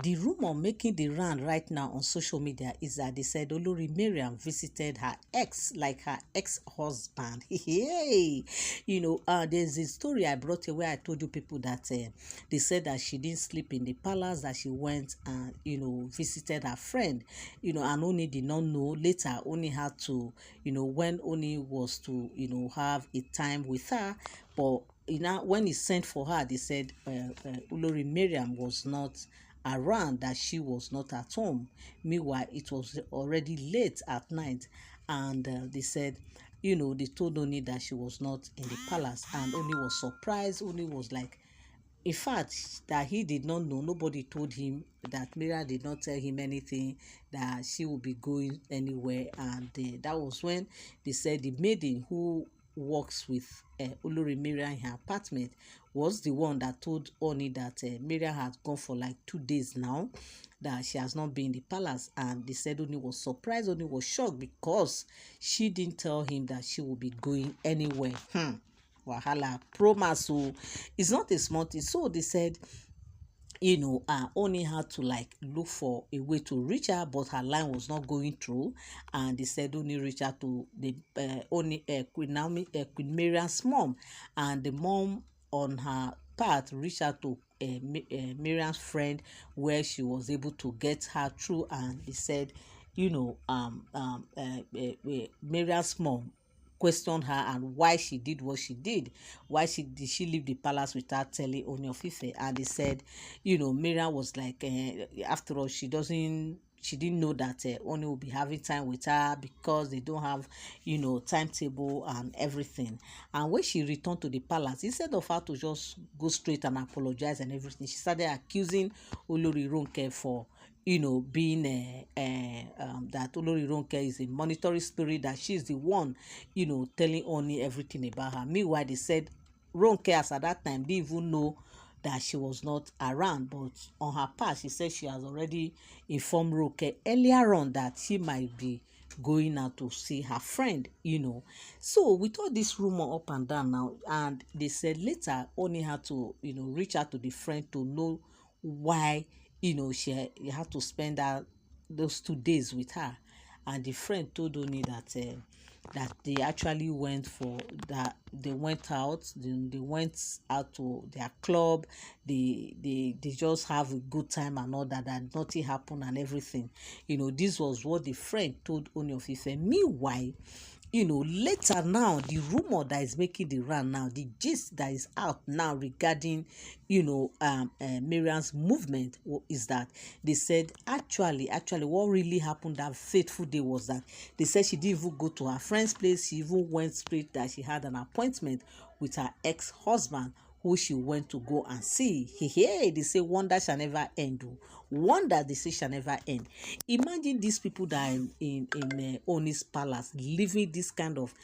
The rumor making the round right now on social media is that they said Olori Mariam visited her ex, like her ex-husband. Hey, there's a story I brought here where I told you people that they said that she didn't sleep in the palace, that she went and visited her friend, and Oni did not know. Later, Oni had to, when Oni was to, have a time with her, but when he sent for her, they said Olori Mariam was not around, that she was not at home. Meanwhile, it was already late at night, and they said, they told Oni that she was not in the palace, and Oni was surprised. Oni was like, in fact, that he did not know. Nobody told him, that Miriam did not tell him anything, that she would be going anywhere. And that was when they said the maiden who works with Olori Miriam in her apartment was the one that told Oni that Miriam had gone for like 2 days now, that she has not been in the palace. And they said Oni was surprised, Oni was shocked, because she didn't tell him that she would be going anywhere. Wahala promise, so it's not a small thing. So they said Oni had to like look for a way to reach her, but her line was not going through, and they said Oni reached out to the Queen Naomi, Queen Mariam's mom, and the mom on her part reached out to Mariam's friend, where she was able to get her through. And they said Mariam's mom questioned her and why she did what she did. Why did she leave the palace without telling Ooni of Ife? And they said, Mariam was like, after all, she didn't know that Ooni will be having time with her, because they don't have, timetable and everything. And when she returned to the palace, instead of her to just go straight and apologize and everything, she started accusing Olori Ronke for being that Olori Ronke is a monitoring spirit, that she's the one, telling Oni everything about her. Meanwhile, they said Ronke, as at that time, didn't even know that she was not around, but on her part, she said she has already informed Ronke earlier on that she might be going out to see her friend, So with all this rumor up and down now, and they said later Oni had to, reach out to the friend to know why she had to spend those 2 days with her. And the friend told Oni that they actually went for that, they went out, they went out to their club, they just have a good time and all that, and nothing happened and everything. This was what the friend told Ooni of Ife. Meanwhile, later now, the rumor that is making the round now, the gist that is out now regarding, Mariam's movement is that they said actually what really happened that fateful day was that they said she didn't even go to her friend's place. She even went straight, that she had an appointment with her ex-husband, who she went to go and see. Hey, they say wonder shall never end. Wonder, they say, shall never end. Imagine these people that are in Oni's palace, living this kind of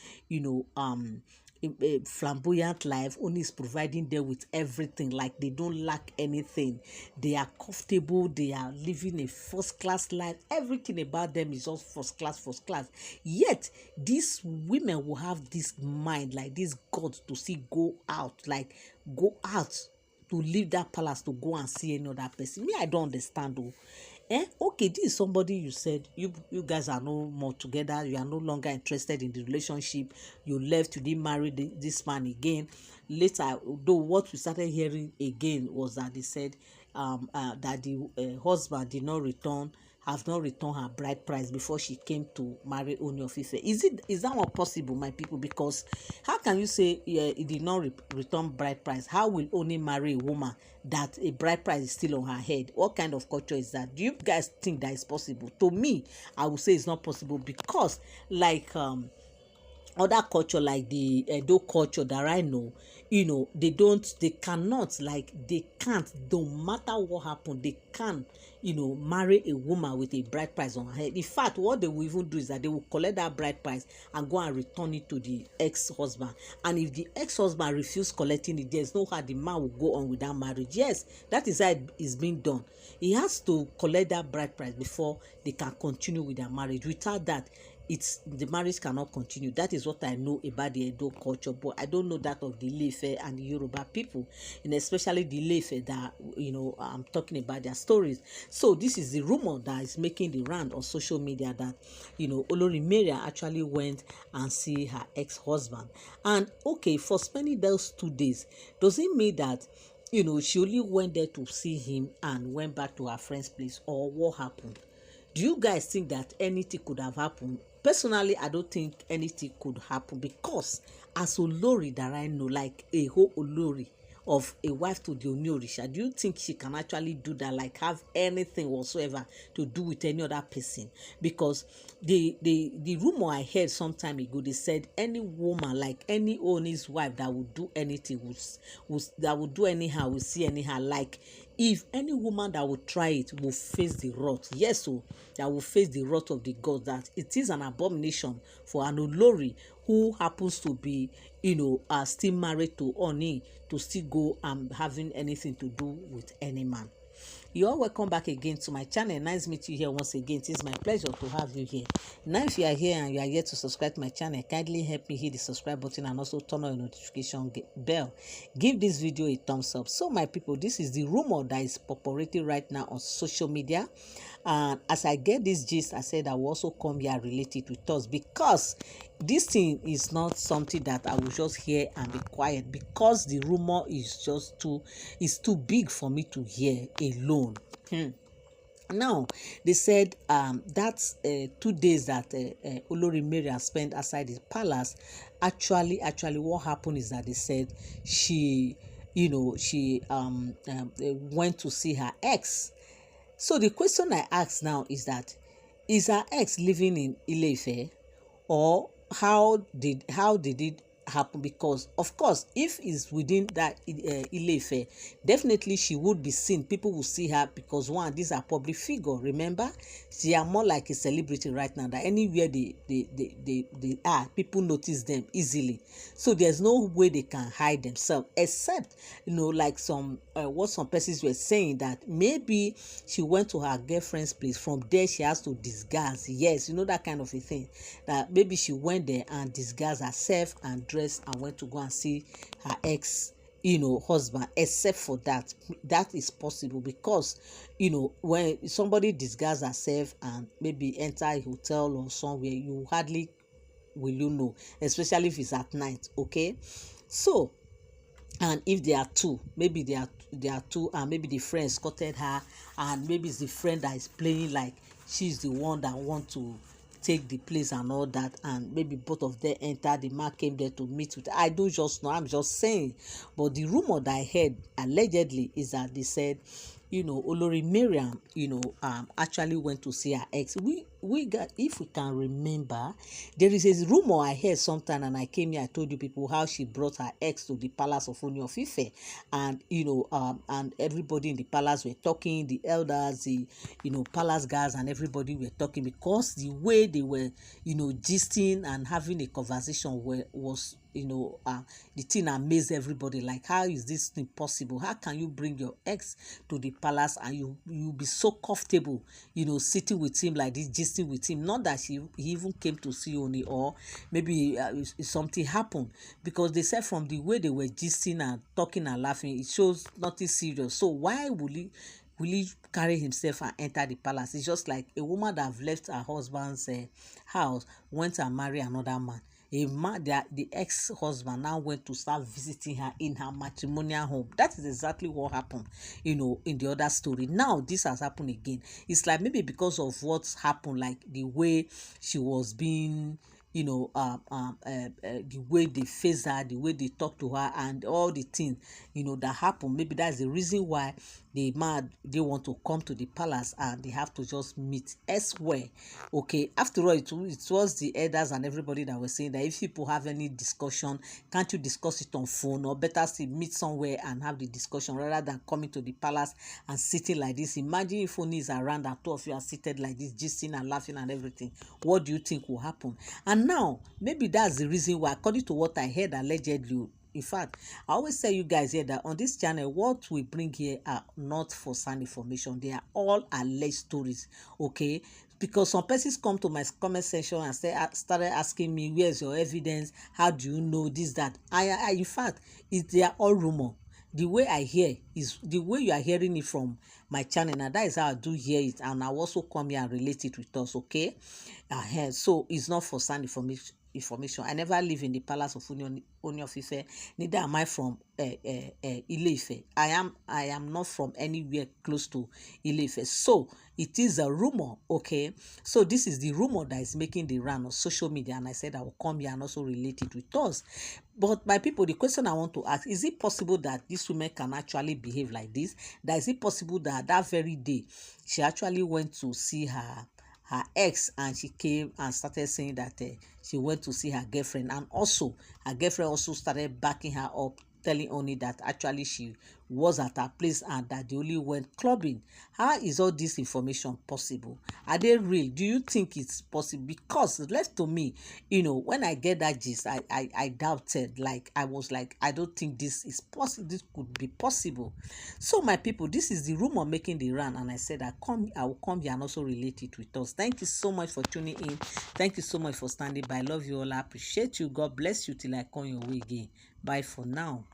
flamboyant life. Oni is providing them with everything, like they don't lack anything. They are comfortable, they are living a first class life. Everything about them is just first class. Yet these women will have this mind, like this God to see go out to leave that palace to go and see another person. Me, I don't understand though. Okay, this is somebody you said you guys are no more together, you are no longer interested in the relationship, you left, you didn't marry this man again. Later, though, what we started hearing again was that they said that the husband did not have not returned her bride price before she came to marry Ooni of Ife. Is that not possible, my people? Because how can you say he did not return bride price? How will Ooni marry a woman that a bride price is still on her head? What kind of culture is that? Do you guys think that is possible? To me, I would say it's not possible, because like other culture, like the Edo culture that I know, they cannot, like they can't, no matter what happened, they can't, marry a woman with a bride price on her head. In fact, what they will even do is that they will collect that bride price and go and return it to the ex-husband. And if the ex-husband refuses collecting it, there's no how the man will go on with that marriage. Yes, that is how it is being done. He has to collect that bride price before they can continue with their marriage. Without that, the marriage cannot continue. That is what I know about the Edo culture, but I don't know that of the Ife and the Yoruba people, and especially the Ife that I'm talking about their stories. So this is the rumor that is making the round on social media that Olori Mariam actually went and see her ex-husband. And okay, for spending those 2 days, does it mean that she only went there to see him and went back to her friend's place, or what happened? Do you guys think that anything could have happened? Personally, I don't think anything could happen, because as Olori that I know, like a whole Olori of a wife to the Ooni Orisha, do you think she can actually do that, like have anything whatsoever to do with any other person? Because the rumor I heard some time ago, they said any woman, like any Ooni's wife that would do anything, that would do anyhow, will see anyhow, like if any woman that will try it will face the wrath. Yes, so that will face the wrath of the God, that it is an abomination for an Olori who happens to be still married to Ooni to still go and having anything to do with any man. You are welcome back again to my channel. Nice meet you here once again. It is my pleasure to have you here. Now, if you are here and you are yet to subscribe to my channel, kindly help me hit the subscribe button and also turn on your notification bell. Give this video a thumbs up. So my people, this is the rumor that is populating right now on social media. And as I get this gist, I said I will also come here related with us, because this thing is not something that I will just hear and be quiet, because the rumor is just too big for me to hear alone. Now, they said that's 2 days that Olori Mariam spent outside the palace. Actually, what happened is that they said she went to see her ex. So the question I ask now is that, is her ex living in Ile-Ife, or how did it happen? Because of course, if it's within that Ile-Ife, definitely she would be seen. People will see her, because one, these are public figure. Remember, they are more like a celebrity right now, that anywhere they are, people notice them easily. So there's no way they can hide themselves, except like what some persons were saying, that maybe she went to her girlfriend's place. From there she has to disguise. Yes, that kind of a thing, that maybe she went there and disguised herself and dressed and went to go and see her ex husband. Except for that is possible, because when somebody disguises herself and maybe enter a hotel or somewhere, you hardly will know, especially if it's at night. Okay, so, and if there are two, maybe there are two, and maybe the friend escorted her, and maybe it's the friend that is playing like she's the one that want to take the place and all that, and maybe both of them entered. The man came there to meet with her. I don't just know, I'm just saying. But the rumor that I heard allegedly is that they said Olori Mariam actually went to see her ex. We got, if we can remember, there is a rumor I heard sometime, and I came here, I told you people how she brought her ex to the palace of Ooni of Ife, and and everybody in the palace were talking, the elders, the palace guards, and everybody were talking, because the way they were gisting and having a conversation was the thing amazed everybody. Like, how is this thing possible? How can you bring your ex to the palace and you be so comfortable sitting with him like this, gisting with him? Not that he even came to see Ooni, or maybe something happened, because they said from the way they were gisting and talking and laughing, it shows nothing serious. So why will he carry himself and enter the palace? It's just like a woman that have left her husband's house, went and marry another man. A man, the ex-husband now went to start visiting her in her matrimonial home. That is exactly what happened, in the other story. Now this has happened again. It's like maybe because of what's happened, like the way she was being, the way they face her, the way they talk to her, and all the things, that happened. Maybe that's the reason why they want to come to the palace, and they have to just meet elsewhere. Okay, after all, it was the elders and everybody that were saying that if people have any discussion, can't you discuss it on phone, or better still meet somewhere and have the discussion rather than coming to the palace and sitting like this? Imagine if Ooni is around and two of you are seated like this, gisting and laughing and everything. What do you think will happen? And now maybe that's the reason why, according to what I heard allegedly, In fact, I always tell you guys here that on this channel, what we bring here are not for sound information. They are all alleged stories, okay? Because some persons come to my comment section and started asking me, where's your evidence? How do you know this, that? In fact, they are all rumor. The way I hear is the way you are hearing it from my channel, and that is how I do hear it, and I also come here and relate it with us, okay? So it's not for sound information. I never live in the palace of Ooni of Ife, neither am I from Ile-Ife. I am not from anywhere close to Ile-Ife. So it is a rumor, okay? So this is the rumor that is making the round on social media, and I said I will come here and also relate it with us. But my people, the question I want to ask, is it possible that these women can actually behave like this? That is it possible that that very day she actually went to see her ex, and she came and started saying that she went to see her girlfriend, and also her girlfriend also started backing her up, telling Ooni that actually she was at her place and that they only went clubbing. How is all this information possible? Are they real? Do you think it's possible? Because left to me, when I get that gist, I doubted. Like, I was like, I don't think this is possible. This could be possible. So my people, this is the rumor making the round, and I said I will come here and also relate it with us. Thank you so much for tuning in. Thank you so much for standing by. I love you all. I appreciate you. God bless you till I come your way again. Bye for now.